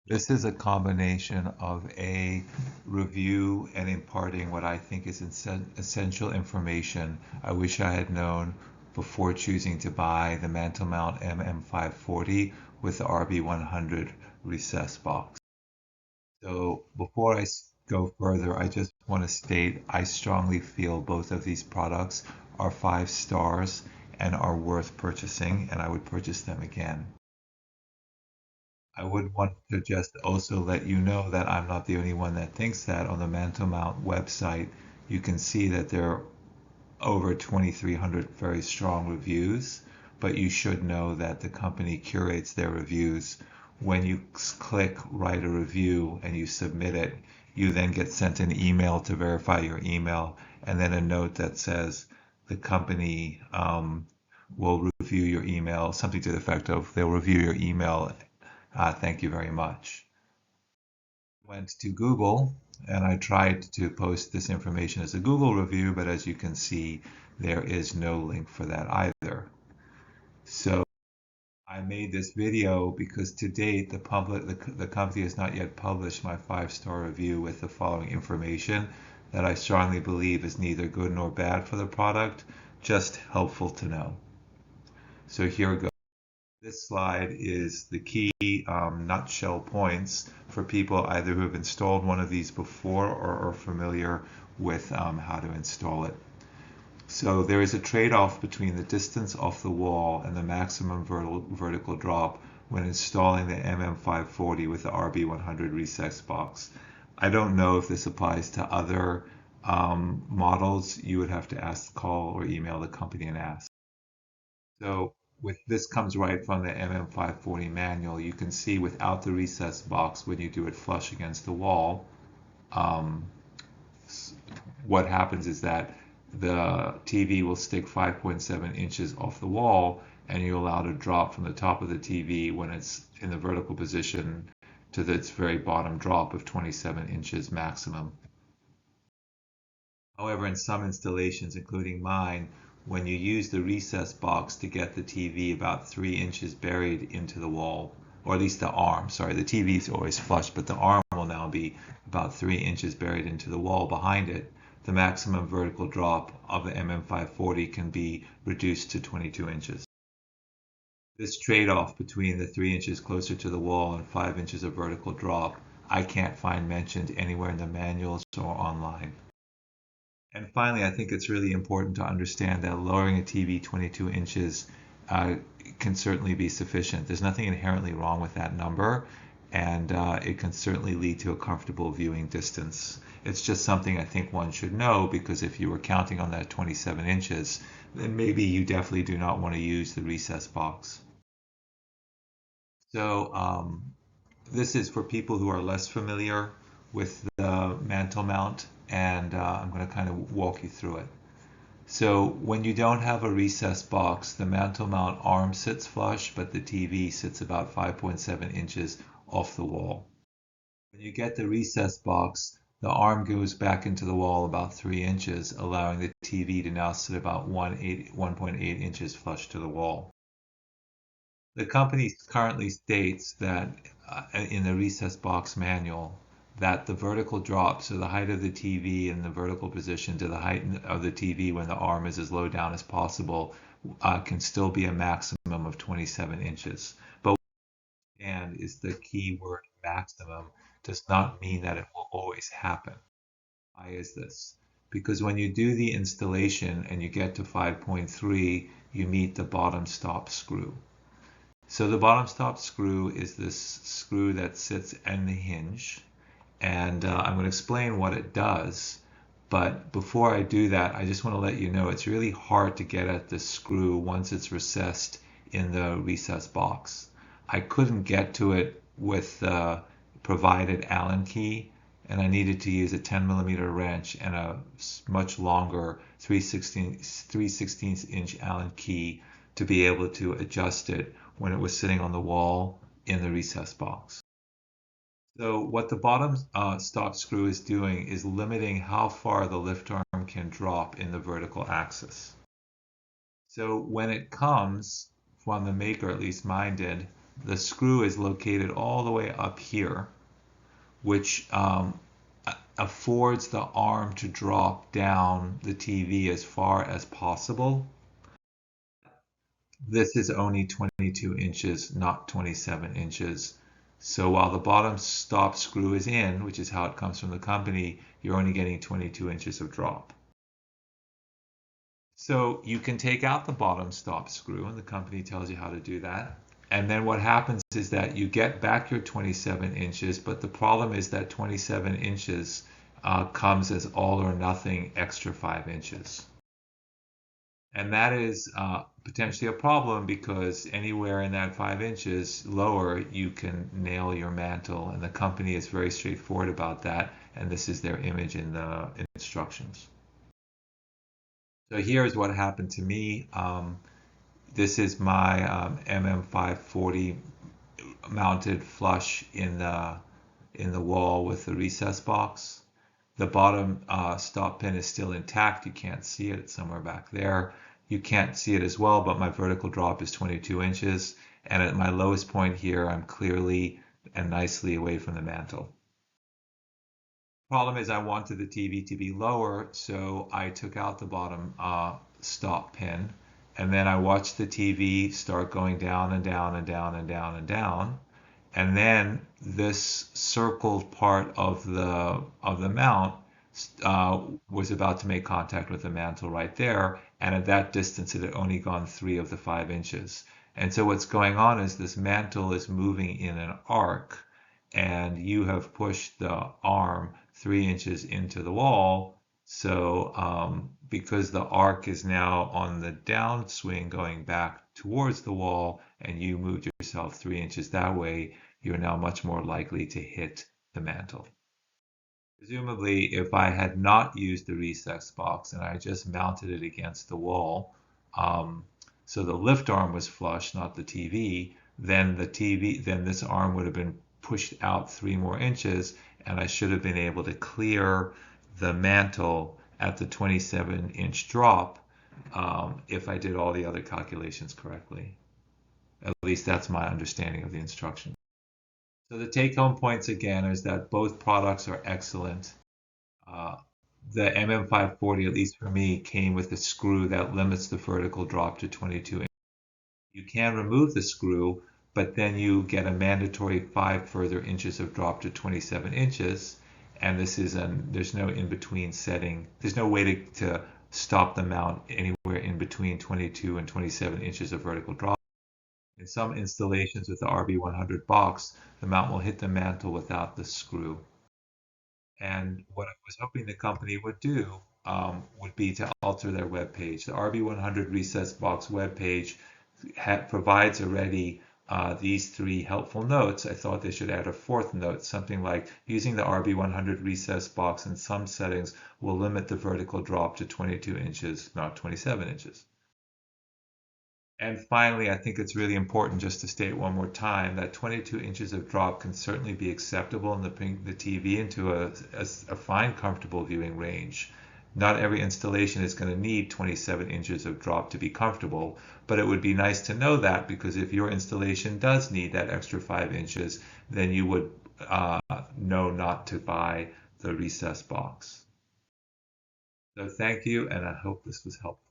This is a combination of a review and imparting what I think is essential information I wish I had known before choosing to buy the MantleMount MM540 with the RB100 Recess Box. So before go further, I just want to state I strongly feel both of these products are 5 stars and are worth purchasing, and I would purchase them again. I would want to just also let you know that I'm not the only one that thinks that. On the MantelMount website, you can see that there are over 2,300 very strong reviews, but you should know that the company curates their reviews. When you click write a review and you submit it, you then get sent an email to verify your email, and then a note that says the company will review your email, something to the effect of they'll review your email. Thank you very much. Went to Google and I tried to post this information as a Google review, but as you can see, there is no link for that either. So I made this video because to date, the company has not yet published my 5-star review with the following information that I strongly believe is neither good nor bad for the product, just helpful to know. So here goes. This slide is the key nutshell points for people either who have installed one of these before or are familiar with how to install it. So there is a trade-off between the distance off the wall and the maximum vertical drop when installing the MM540 with the RB100 Recess Box. I don't know if this applies to other models. You would have to call or email the company and ask. So with this comes right from the MM540 manual. You can see without the recess box, when you do it flush against the wall, um, what happens is that the TV will stick 5.7 inches off the wall, and you're allowed to drop from the top of the TV when it's in the vertical position to its very bottom drop of 27 inches maximum. However, in some installations, including mine, when you use the recess box to get the TV about 3 inches buried into the wall, or at least the arm, sorry, the TV is always flush, but the arm will now be about 3 inches buried into the wall behind it, the maximum vertical drop of the MM540 can be reduced to 22 inches. This trade-off between the 3 inches closer to the wall and 5 inches of vertical drop, I can't find mentioned anywhere in the manuals or online. And finally, I think it's really important to understand that lowering a TV 22 inches can certainly be sufficient. There's nothing inherently wrong with that number, and it can certainly lead to a comfortable viewing distance. It's just something I think one should know, because if you were counting on that 27 inches, then maybe you definitely do not want to use the recess box. So this is for people who are less familiar with the mantle mount, and I'm going to kind of walk you through it. So when you don't have a recess box, the mantle mount arm sits flush, but the TV sits about 5.7 inches off the wall. When you get the recess box, the arm goes back into the wall about 3 inches, allowing the TV to now sit about 1.8 inches flush to the wall. The company currently states that in the recess box manual that the vertical drop, so the height of the TV in the vertical position to the height of the TV when the arm is as low down as possible, can still be a maximum of 27 inches. But and is the key word maximum does not mean that it will always happen. Why is this? Because when you do the installation and you get to 5.3, you meet the bottom stop screw. So the bottom stop screw is this screw that sits in the hinge, and I'm going to explain what it does. But before I do that, I just want to let you know it's really hard to get at this screw once it's recessed in the recess box. I couldn't get to it with the provided Allen key, and I needed to use a 10mm wrench and a much longer 3/16 inch Allen key to be able to adjust it when it was sitting on the wall in the recess box. So what the bottom stop screw is doing is limiting how far the lift arm can drop in the vertical axis. So when it comes from the maker, at least mine did, the screw is located all the way up here, which affords the arm to drop down the TV as far as possible. This is only 22 inches, not 27 inches. So while the bottom stop screw is in, which is how it comes from the company, you're only getting 22 inches of drop. So you can take out the bottom stop screw, and the company tells you how to do that. And then what happens is that you get back your 27 inches, but the problem is that 27 inches comes as all or nothing extra 5 inches. And that is potentially a problem because anywhere in that 5 inches lower, you can nail your mantle. And the company is very straightforward about that. And this is their image in the instructions. So here's what happened to me. This is my MM540 mounted flush in the wall with the recess box. The bottom stop pin is still intact. You can't see it. It's somewhere back there. You can't see it as well, but my vertical drop is 22 inches. And at my lowest point here, I'm clearly and nicely away from the mantle. Problem is I wanted the TV to be lower, so I took out the bottom stop pin, and then I watched the TV start going down and down and down and down and down, and then this circled part of the mount was about to make contact with the mantle right there, and at that distance it had only gone 3 of the 5 inches. And so what's going on is this mantle is moving in an arc, and you have pushed the arm 3 inches into the wall. So because the arc is now on the downswing going back towards the wall, and you moved yourself 3 inches that way, you're now much more likely to hit the mantle. Presumably, if I had not used the recess box and I just mounted it against the wall, so the lift arm was flush, not the TV, then this arm would have been pushed out 3 more inches, and I should have been able to clear the mantle at the 27-inch drop if I did all the other calculations correctly. At least that's my understanding of the instruction. So the take-home points again is that both products are excellent. The MM540, at least for me, came with a screw that limits the vertical drop to 22 inches. You can remove the screw, but then you get a mandatory 5 further inches of drop to 27 inches. And there's no in-between setting. There's no way to stop the mount anywhere in between 22 and 27 inches of vertical drop. In some installations with the RB100 box, the mount will hit the mantle without the screw. And what I was hoping the company would do would be to alter their web page. The RB100 Recess Box web page provides already these 3 helpful notes. I thought they should add a 4th note, something like using the RB100 Recess Box in some settings will limit the vertical drop to 22 inches, not 27 inches. And finally, I think it's really important just to state one more time that 22 inches of drop can certainly be acceptable in the TV into a fine, comfortable viewing range. Not every installation is going to need 27 inches of drop to be comfortable, but it would be nice to know that, because if your installation does need that extra 5 inches, then you would know not to buy the recess box. So thank you, and I hope this was helpful.